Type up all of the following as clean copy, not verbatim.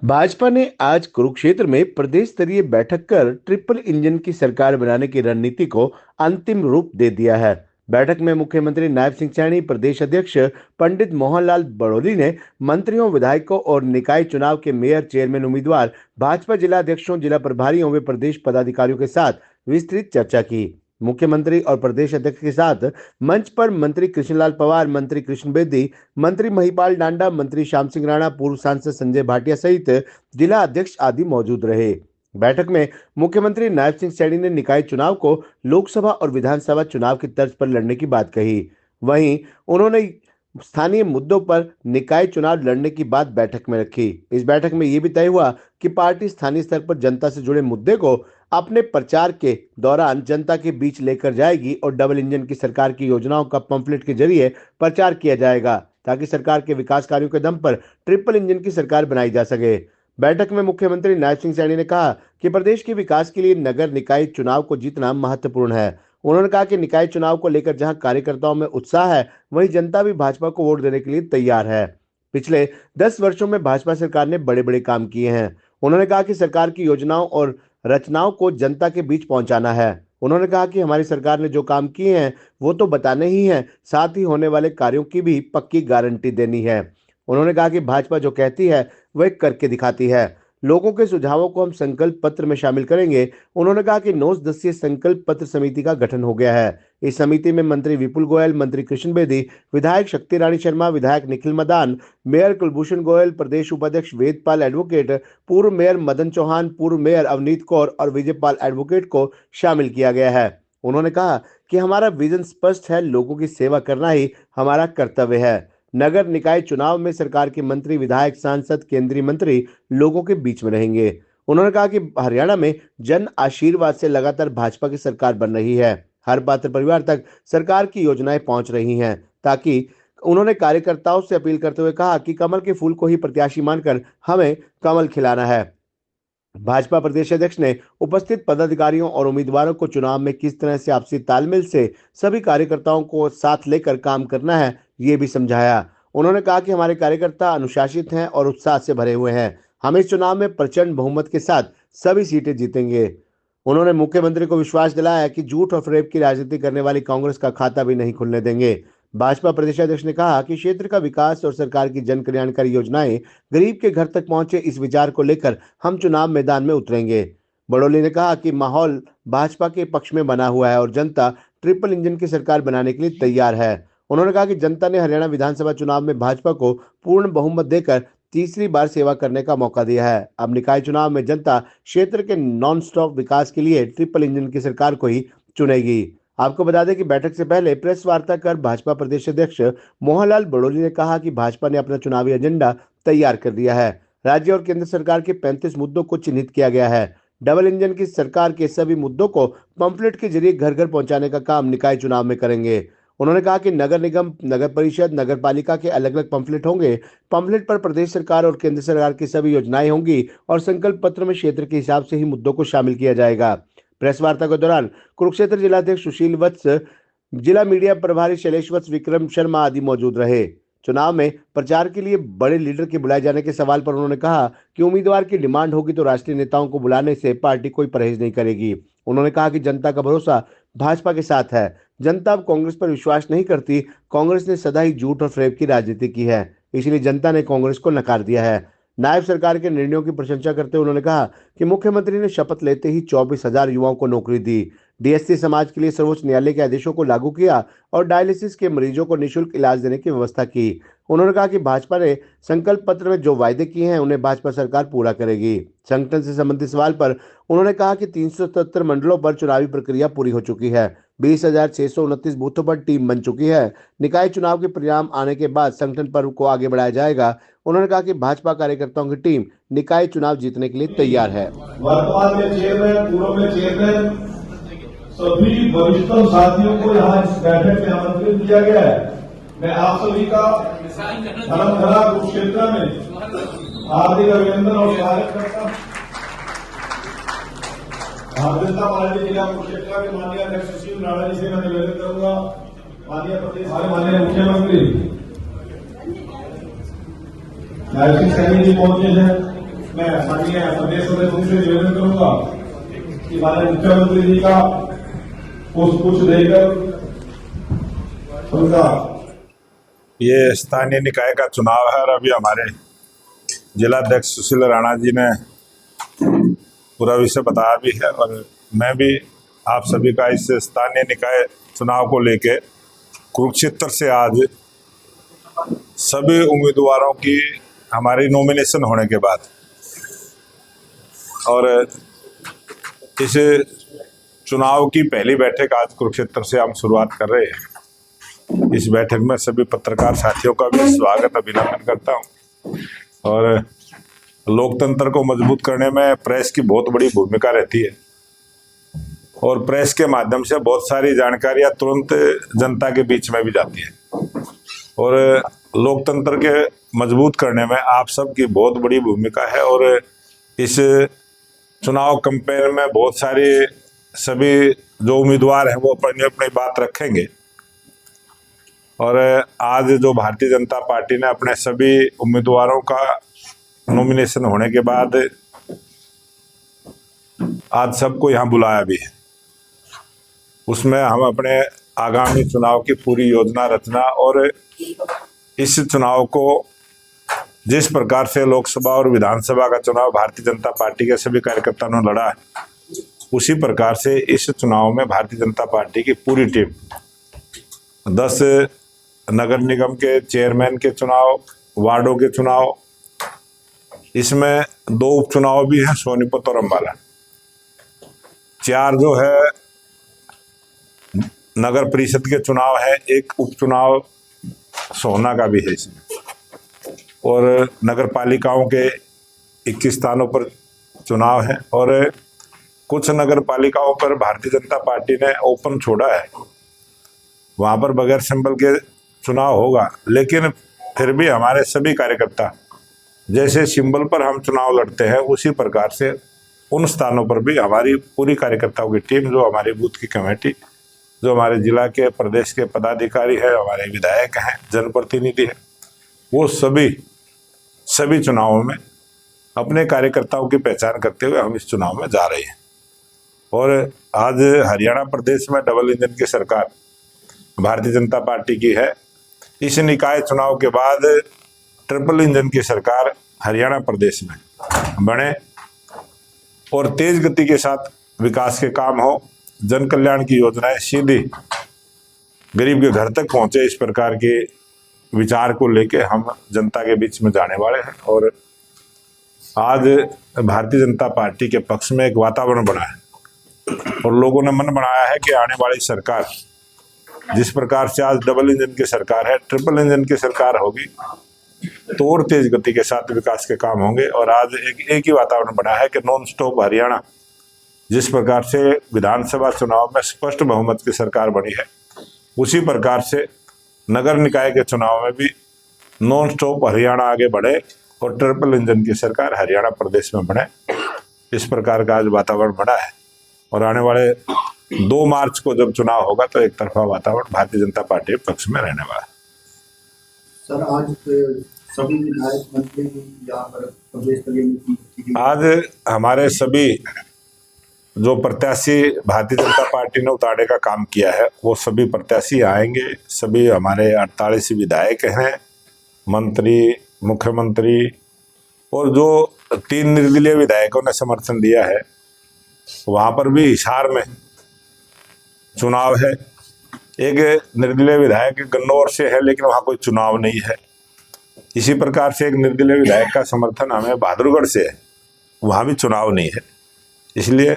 भाजपा ने आज कुरुक्षेत्र में प्रदेश स्तरीय बैठक कर ट्रिपल इंजन की सरकार बनाने की रणनीति को अंतिम रूप दे दिया है। बैठक में मुख्यमंत्री नायब सिंह सैनी, प्रदेश अध्यक्ष पंडित मोहनलाल बड़ोली ने मंत्रियों, विधायकों और निकाय चुनाव के मेयर, चेयरमैन उम्मीदवार, भाजपा जिला अध्यक्षों, जिला प्रभारियों व प्रदेश पदाधिकारियों के साथ विस्तृत चर्चा की। मुख्यमंत्री और प्रदेश अध्यक्ष के साथ मंच पर मंत्री कृष्णलाल पवार, मंत्री कृष्ण बेदी, मंत्री महिपाल डांडा, मंत्री श्याम सिंह राणा, पूर्व सांसद संजय भाटिया सहित जिला अध्यक्ष आदि मौजूद रहे। बैठक में मुख्यमंत्री नायब सिंह सैनी ने निकाय चुनाव को लोकसभा और विधानसभा चुनाव की तर्ज पर लड़ने की बात कही। वहीं उन्होंने स्थानीय मुद्दों पर निकाय चुनाव लड़ने की बात बैठक में रखी। इस बैठक में यह भी तय हुआ कि पार्टी स्थानीय स्तर पर जनता से जुड़े मुद्दे को अपने प्रचार के दौरान जनता के बीच लेकर जाएगी और डबल इंजन की सरकार की योजनाओं का पंफलेट के जरिए प्रचार किया जाएगा, ताकि सरकार के विकास कार्यों के दम पर ट्रिपल इंजन की सरकार बनाई जा सके। बैठक में मुख्यमंत्री नायब सिंह सैनी ने कहा कि प्रदेश के विकास के लिए नगर निकाय चुनाव को जीतना महत्वपूर्ण है। उन्होंने कहा कि निकाय चुनाव को लेकर जहां कार्यकर्ताओं में उत्साह है, वहीं जनता भी भाजपा को वोट देने के लिए तैयार है। पिछले 10 वर्षों में भाजपा सरकार ने बड़े बड़े काम किए हैं। उन्होंने कहा कि सरकार की योजनाओं और रचनाओं को जनता के बीच पहुंचाना है। उन्होंने कहा कि हमारी सरकार ने जो काम किए हैं वो तो बताने ही हैं, साथ ही होने वाले कार्यों की भी पक्की गारंटी देनी है। उन्होंने कहा कि भाजपा जो कहती है वह करके दिखाती है। लोगों के सुझावों को हम संकल्प पत्र में शामिल करेंगे। उन्होंने कहा कि 9 सदस्यीय संकल्प पत्र समिति का गठन हो गया है। इस समिति में मंत्री विपुल गोयल, मंत्री कृष्ण बेदी, विधायक शक्ति रानी शर्मा, विधायक निखिल मदान, मेयर कुलभूषण गोयल, प्रदेश उपाध्यक्ष वेदपाल एडवोकेट, पूर्व मेयर मदन चौहान, पूर्व मेयर अवनीत कौर और विजयपाल एडवोकेट को शामिल किया गया है। उन्होंने कहा कि हमारा विजन स्पष्ट है, लोगों की सेवा करना ही हमारा कर्तव्य है। नगर निकाय चुनाव में सरकार के मंत्री, विधायक, सांसद, केंद्रीय मंत्री लोगों के बीच में रहेंगे। उन्होंने कहा कि हरियाणा में जन आशीर्वाद से लगातार भाजपा की सरकार बन रही है। हर पात्र परिवार तक सरकार की योजनाएं पहुंच रही हैं, ताकि उन्होंने कार्यकर्ताओं से अपील करते हुए कहा कि कमल के फूल को ही प्रत्याशी मानकर हमें कमल खिलाना है। भाजपा प्रदेश अध्यक्ष ने उपस्थित पदाधिकारियों और उम्मीदवारों को चुनाव में किस तरह से आपसी तालमेल से सभी कार्यकर्ताओं को साथ लेकर काम करना है, ये भी समझाया। उन्होंने कहा कि हमारे कार्यकर्ता अनुशासित हैं और उत्साह से भरे हुए हैं। हम इस चुनाव में प्रचंड बहुमत के साथ सभी सीटें जीतेंगे। उन्होंने मुख्यमंत्री को विश्वास दिलाया कि झूठ और फरेब की राजनीति करने वाली कांग्रेस का खाता भी नहीं खुलने देंगे। भाजपा प्रदेश अध्यक्ष ने कहा कि क्षेत्र का विकास और सरकार की जन कल्याणकारी योजनाएं गरीब के घर तक पहुंचे, इस विचार को लेकर हम चुनाव मैदान में उतरेंगे। बड़ोली ने कहा कि माहौल भाजपा के पक्ष में बना हुआ है और जनता ट्रिपल इंजन की सरकार बनाने के लिए तैयार है। उन्होंने कहा कि जनता ने हरियाणा विधानसभा चुनाव में भाजपा को पूर्ण बहुमत देकर तीसरी बार सेवा करने का मौका दिया है। अब निकाय चुनाव में जनता क्षेत्र के नॉन स्टॉप विकास के लिए ट्रिपल इंजन की सरकार को ही चुनेगी। आपको बता दें कि बैठक से पहले प्रेस वार्ता कर भाजपा प्रदेश अध्यक्ष मोहनलाल बड़ोली ने कहा कि भाजपा ने अपना चुनावी एजेंडा तैयार कर दिया है। राज्य और केंद्र सरकार के 35 मुद्दों को चिन्हित किया गया है। डबल इंजन की सरकार के सभी मुद्दों को पंफलेट के जरिए घर घर पहुंचाने का काम निकाय चुनाव में करेंगे। उन्होंने कहा कि नगर निगम, नगर परिषद, नगर पालिका के अलग अलग पंफलेट होंगे। पंफलेट पर प्रदेश सरकार और केंद्र सरकार की सभी योजनाएं होंगी और संकल्प पत्र में क्षेत्र के हिसाब से ही मुद्दों को शामिल किया जाएगा। प्रेस वार्ता के दौरान कुरुक्षेत्र जिलाध्यक्ष सुशील वत्स, जिला मीडिया प्रभारी शैलेश वत्स, विक्रम शर्मा आदि मौजूद रहे। चुनाव में प्रचार के लिए बड़े लीडर के बुलाए जाने के सवाल पर उन्होंने कहा कि उम्मीदवार की डिमांड होगी तो राष्ट्रीय नेताओं को बुलाने से पार्टी कोई परहेज नहीं करेगी। उन्होंने कहा कि जनता का भरोसा भाजपा के साथ है। जनता अब कांग्रेस पर विश्वास नहीं करती। कांग्रेस ने सदा ही झूठ और फरेब की राजनीति की है, इसलिए जनता ने कांग्रेस को नकार दिया है। नायब सरकार के निर्णयों की प्रशंसा करते हुए उन्होंने कहा कि मुख्यमंत्री ने शपथ लेते ही 24,000 युवाओं को नौकरी दी, डीएससी समाज के लिए सर्वोच्च न्यायालय के आदेशों को लागू किया और डायलिसिस के मरीजों को निःशुल्क इलाज देने की व्यवस्था की। उन्होंने कहा कि भाजपा ने संकल्प पत्र में जो वायदे किए हैं उन्हें भाजपा सरकार पूरा करेगी। संगठन से संबंधित सवाल पर उन्होंने कहा कि 377 मंडलों पर चुनावी प्रक्रिया पूरी हो चुकी है। 20,629 बूथों पर टीम बन चुकी है। निकाय चुनाव के परिणाम आने के बाद संगठन पर्व को आगे बढ़ाया जाएगा। उन्होंने कहा कि भाजपा कार्यकर्ताओं की टीम निकाय चुनाव जीतने के लिए तैयार है। वर्तमान में चेयरमैन, पूर्व में चेयरमैन, सभी वरिष्ठों साथियों को यहाँ इस बैठक में आमंत्रित किया गया है। मैं आप सभी का धर्मधरा कुरुक्षेत्र में हार्दिक अभिनंदन और स्वागत करता हूँ। भारतीय जनता पार्टी जिला कुरुक्षेत्र के माननीय अध्यक्ष सुशील राणा जी से मैं निवेदन करूंगा, माननीय प्रदेश के माननीय मुख्यमंत्री नायब सिंह सैनी जी पहुंचे हैं, मैं स्थानीय सदस्यों से निवेदन करूंगा कि माननीय मुख्यमंत्री जी का पुष्प देकर उनका ये स्थानीय निकाय का चुनाव है और अभी हमारे जिलाध्यक्ष सुशील राणा जी ने पूरा विषय बताया भी है और मैं भी आप सभी का इस स्थानीय निकाय चुनाव को लेके कुरुक्षेत्र से आज सभी उम्मीदवारों की हमारी नॉमिनेशन होने के बाद और इस चुनाव की पहली बैठक आज कुरुक्षेत्र से हम शुरुआत कर रहे हैं। इस बैठक में सभी पत्रकार साथियों का भी स्वागत अभिनंदन करता हूं और लोकतंत्र को मजबूत करने में प्रेस की बहुत बड़ी भूमिका रहती है और प्रेस के माध्यम से बहुत सारी जानकारियां तुरंत जनता के बीच में भी जाती है और लोकतंत्र के मजबूत करने में आप सबकी बहुत बड़ी भूमिका है और इस चुनाव कैंपेन में बहुत सारी सभी जो उम्मीदवार हैं वो अपनी अपनी बात रखेंगे और आज जो भारतीय जनता पार्टी ने अपने सभी उम्मीदवारों का नॉमिनेशन होने के बाद आज सबको यहाँ बुलाया भी है। उसमें हम अपने आगामी चुनाव की पूरी योजना रचना और इस चुनाव को जिस प्रकार से लोकसभा और विधानसभा का चुनाव भारतीय जनता पार्टी के सभी कार्यकर्ताओं ने लड़ा है उसी प्रकार से इस चुनाव में भारतीय जनता पार्टी की पूरी टीम 10 नगर निगम के चेयरमैन के चुनाव, वार्डों के चुनाव, इसमें 2 उपचुनाव भी हैं सोनीपत और अम्बाला, 4 जो है नगर परिषद के चुनाव है, 1 उपचुनाव सोहना का भी है इसमें और नगर पालिकाओं के 21 स्थानों पर चुनाव है और कुछ नगर पालिकाओं पर भारतीय जनता पार्टी ने ओपन छोड़ा है, वहां पर बगैर सिंबल के चुनाव होगा। लेकिन फिर भी हमारे सभी कार्यकर्ता जैसे सिंबल पर हम चुनाव लड़ते हैं उसी प्रकार से उन स्थानों पर भी हमारी पूरी कार्यकर्ताओं की टीम, जो हमारी बूथ की कमेटी, जो हमारे जिला के प्रदेश के पदाधिकारी है, हमारे विधायक हैं, जनप्रतिनिधि हैं, वो सभी चुनावों में अपने कार्यकर्ताओं की पहचान करते हुए हम इस चुनाव में जा रहे हैं। और आज हरियाणा प्रदेश में डबल इंजन की सरकार भारतीय जनता पार्टी की है। इस निकाय चुनाव के बाद ट्रिपल इंजन की सरकार हरियाणा प्रदेश में बने और तेज गति के साथ विकास के काम हो, जन कल्याण की योजनाएं सीधी गरीब के घर तक पहुंचे, इस प्रकार के विचार को लेके हम जनता के बीच में जाने वाले हैं। और आज भारतीय जनता पार्टी के पक्ष में एक वातावरण बना है और लोगों ने मन बनाया है कि आने वाली सरकार जिस प्रकार से आज डबल इंजन की सरकार है, ट्रिपल इंजन की सरकार होगी तो और तेज गति के साथ विकास के काम होंगे। और आज एक ही वातावरण बना है कि नॉन स्टॉप हरियाणा, जिस प्रकार से विधानसभा चुनाव में स्पष्ट बहुमत की सरकार बनी है, उसी प्रकार से नगर निकाय के चुनाव में भी नॉन स्टॉप हरियाणा आगे बढ़े और ट्रिपल इंजन की सरकार हरियाणा प्रदेश में बने, इस प्रकार का आज वातावरण बना है। और आने वाले 2 मार्च को जब चुनाव होगा तो एक तरफा वातावरण भारतीय जनता पार्टी के पक्ष में रहने वाला है। सर, आज सभी विधायक मंत्री यहाँ पर प्रदेश स्तरीय मीटिंग आज हमारे सभी जो प्रत्याशी भारतीय जनता पार्टी ने उतारने का काम किया है वो सभी प्रत्याशी आएंगे। सभी हमारे 48 विधायक हैं, मंत्री, मुख्यमंत्री और जो 3 निर्दलीय विधायकों ने समर्थन दिया है, वहां पर भी हिसार में चुनाव है। एक निर्दलीय विधायक गन्नौर से है लेकिन वहां कोई चुनाव नहीं है। इसी प्रकार से एक निर्दलीय विधायक का समर्थन हमें बहादुरगढ़ से है, वहां भी चुनाव नहीं है। इसलिए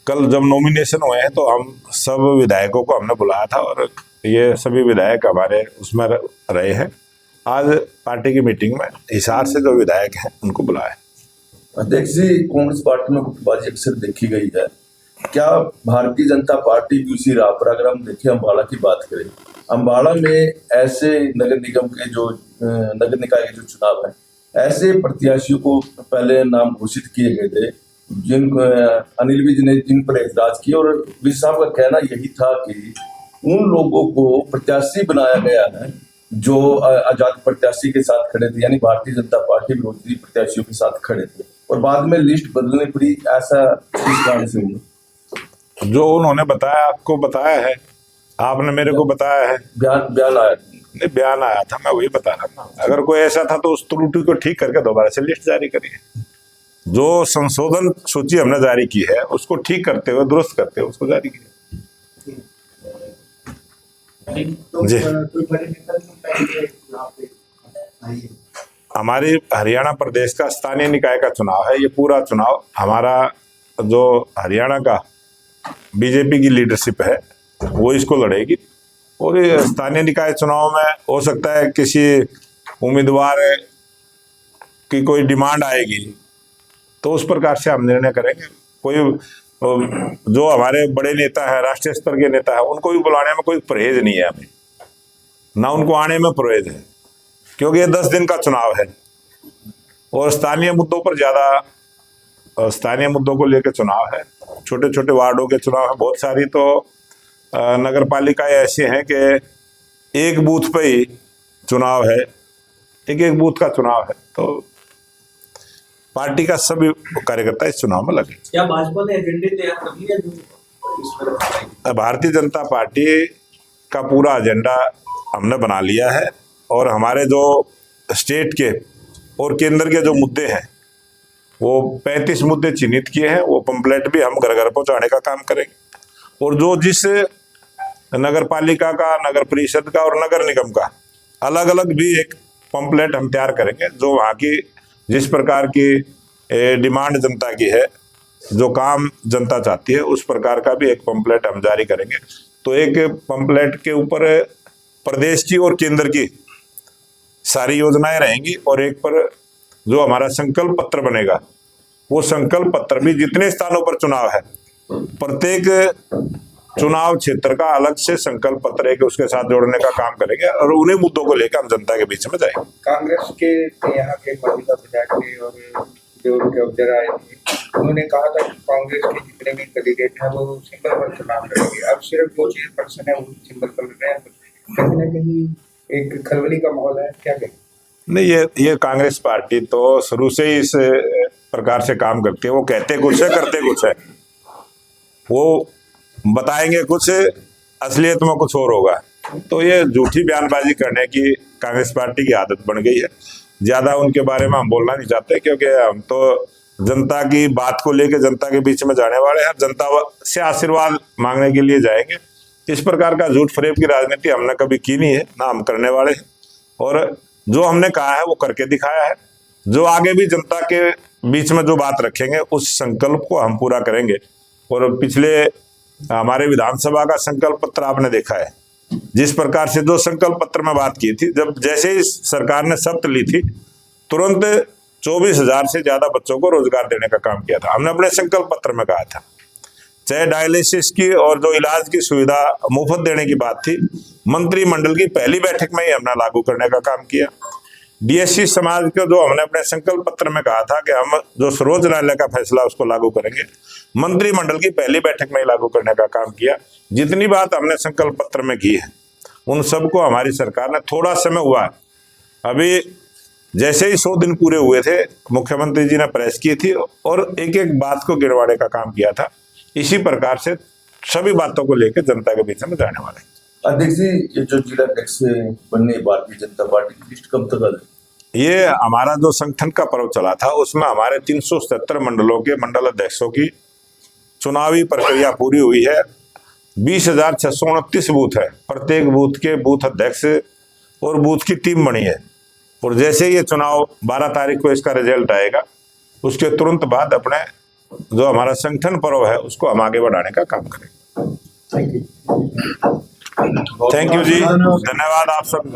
कल जब नॉमिनेशन हुए हैं तो हम सब विधायकों को हमने बुलाया था और ये सभी विधायक हमारे उसमें रहे हैं। आज पार्टी की मीटिंग में हिसार से जो विधायक हैं उनको बुलाया। अध्यक्ष जी, कांग्रेस पार्टी में गुटबाजी अक्सर देखी गई है, क्या भारतीय जनता पार्टी भी उसी राह पर? अगर हम देखें अम्बाला की बात करें, अम्बाला में ऐसे नगर निगम के जो नगर निकाय के जो चुनाव है, ऐसे प्रत्याशियों को पहले नाम घोषित किए गए थे जिनको अनिल विज ने जिन पर एतराज किया और विज साहब का कहना यही था कि उन लोगों को प्रत्याशी बनाया गया है जो आजाद प्रत्याशी के साथ खड़े थे, यानी भारतीय जनता पार्टी विरोधी प्रत्याशियों के साथ खड़े थे, और बाद में लिस्ट बदलनी पड़ी, ऐसा किस कारण से हुआ? जो उन्होंने बताया, आपको बताया है, आपने मेरे को बताया है। बयान आया नहीं, बयान आया था, मैं वही बता रहा हूँ। अगर कोई ऐसा था तो उस त्रुटि को ठीक करके दोबारा से लिस्ट जारी करिए। जो संशोधन सूची हमने जारी की है उसको ठीक करते हुए, दुरुस्त करते हुए उसको जारी किया। तो जी। कोई बड़े नेता को पहले यहाँ पे आई है। हमारी हरियाणा प्रदेश का स्थानीय निकाय का चुनाव है। ये पूरा चुनाव हमारा जो हरियाणा का बीजेपी की लीडरशिप है वो इसको लड़ेगी। और ये स्थानीय निकाय चुनाव में हो सकता है किसी उम्मीदवार की कोई डिमांड आएगी तो उस प्रकार से हम निर्णय करेंगे। कोई जो हमारे बड़े नेता है, राष्ट्रीय स्तर के नेता है, उनको भी बुलाने में कोई परहेज नहीं है हमें, ना उनको आने में परहेज है, क्योंकि ये 10 दिन का चुनाव है और स्थानीय मुद्दों पर ज्यादा, स्थानीय मुद्दों को लेकर चुनाव है। छोटे छोटे वार्डों के चुनाव है बहुत सारी, तो नगर पालिकाएं ऐसी हैं कि एक बूथ पे ही चुनाव है, एक बूथ का चुनाव है, तो पार्टी का सभी कार्यकर्ता इस चुनाव में लगे। क्या भाजपा ने एजेंडे तैयार कर लिया जो भारतीय जनता पार्टी का पूरा एजेंडा हमने बना लिया है और हमारे जो स्टेट के और केंद्र के जो मुद्दे हैं वो 35 मुद्दे चिन्हित किए हैं। वो पंपलेट भी हम घर घर पहुंचाने का काम करेंगे और जो जिस नगर पालिका का, नगर परिषद का और नगर निगम का अलग अलग भी एक पंपलेट हम तैयार करेंगे। जो वहाँ की जिस प्रकार की डिमांड जनता की है, जो काम जनता चाहती है, उस प्रकार का भी एक पंपलेट हम जारी करेंगे। तो एक पंपलेट के ऊपर प्रदेश की और केंद्र की सारी योजनाएं रहेंगी और एक पर जो हमारा संकल्प पत्र बनेगा, वो संकल्प पत्र भी जितने स्थानों पर चुनाव है, प्रत्येक चुनाव क्षेत्र का अलग से संकल्प पत्र एक उसके साथ जोड़ने का काम करेंगे और उन्हीं मुद्दों को लेकर हम जनता के बीच में जाएंगे। कांग्रेस के यहाँ के मौजूदा विधायक और जो उनके ऑब्जर्वर आए थे, उन्होंने कहा था कि कांग्रेस के जितने भी कैंडिडेट हैं वो सिंबल पर चुनाव लड़ेंगे। अब सिर्फ 2 चेयरपर्सन है वो सिंबल पर लड़ रहे हैं, कहीं ना कहीं एक खलबली का माहौल है, क्या कहें? नहीं, ये कांग्रेस पार्टी तो शुरू से ही इस प्रकार से काम करती है। वो कहते कुछ है, करते कुछ है। वो बताएंगे कुछ, असलियत में कुछ और होगा। तो ये झूठी बयानबाजी करने की कांग्रेस पार्टी की आदत बन गई है। ज्यादा उनके बारे में हम बोलना नहीं चाहते, क्योंकि हम तो जनता की बात को लेकर जनता के बीच में जाने वाले हैं, जनता से आशीर्वाद मांगने के लिए जाएंगे। इस प्रकार का झूठ फरेब की राजनीति हमने कभी की नहीं है, ना हम करने वाले हैं। और जो हमने कहा है वो करके दिखाया है। जो आगे भी जनता के बीच में जो बात रखेंगे उस संकल्प को हम पूरा करेंगे। और पिछले हमारे विधानसभा का संकल्प पत्र आपने देखा है, जिस प्रकार से जो संकल्प पत्र में बात की थी, जब जैसे ही सरकार ने शपथ ली थी तुरंत 24,000 से ज्यादा बच्चों को रोजगार देने का काम किया था। हमने अपने संकल्प पत्र में कहा था, चाहे डायलिसिस की और जो इलाज की सुविधा मुफ्त देने की बात थी, मंत्रिमंडल की पहली बैठक में ही हमने लागू करने का काम किया। डीएससी समाज को जो हमने अपने संकल्प पत्र में कहा था कि हम जो सर्वोच्च न्यायालय का फैसला उसको लागू करेंगे, मंत्रिमंडल की पहली बैठक में ही लागू करने का काम किया। जितनी बात हमने संकल्प पत्र में की है उन सबको हमारी सरकार ने, थोड़ा समय हुआ है, अभी जैसे ही 100 दिन पूरे हुए थे, मुख्यमंत्री जी ने प्रेस की थी और एक एक बात को गिरवाने का काम किया था। इसी प्रकार से सभी बातों को लेकर जनता के बीच में जाने वाले हैं। अध्यक्ष जी, ये जो जिला अध्यक्ष बनने भारतीय जनता पार्टी की लिस्ट कब तक आ जाएगी? ये हमारा जो संगठन का पर्व चला था उसमें हमारे 377 मंडलों के मंडल अध्यक्षों की चुनावी प्रक्रिया पूरी हुई है। 20,629 बूथ है, प्रत्येक बूथ के बूथ अध्यक्ष और बूथ की टीम बनी है। और जैसे ये चुनाव 12 तारीख को इसका रिजल्ट आएगा, उसके तुरंत बाद अपने जो हमारा संगठन पर्व है उसको हम आगे बढ़ाने का काम करेंगे। Thank you. थैंक यू जी, धन्यवाद आप सब।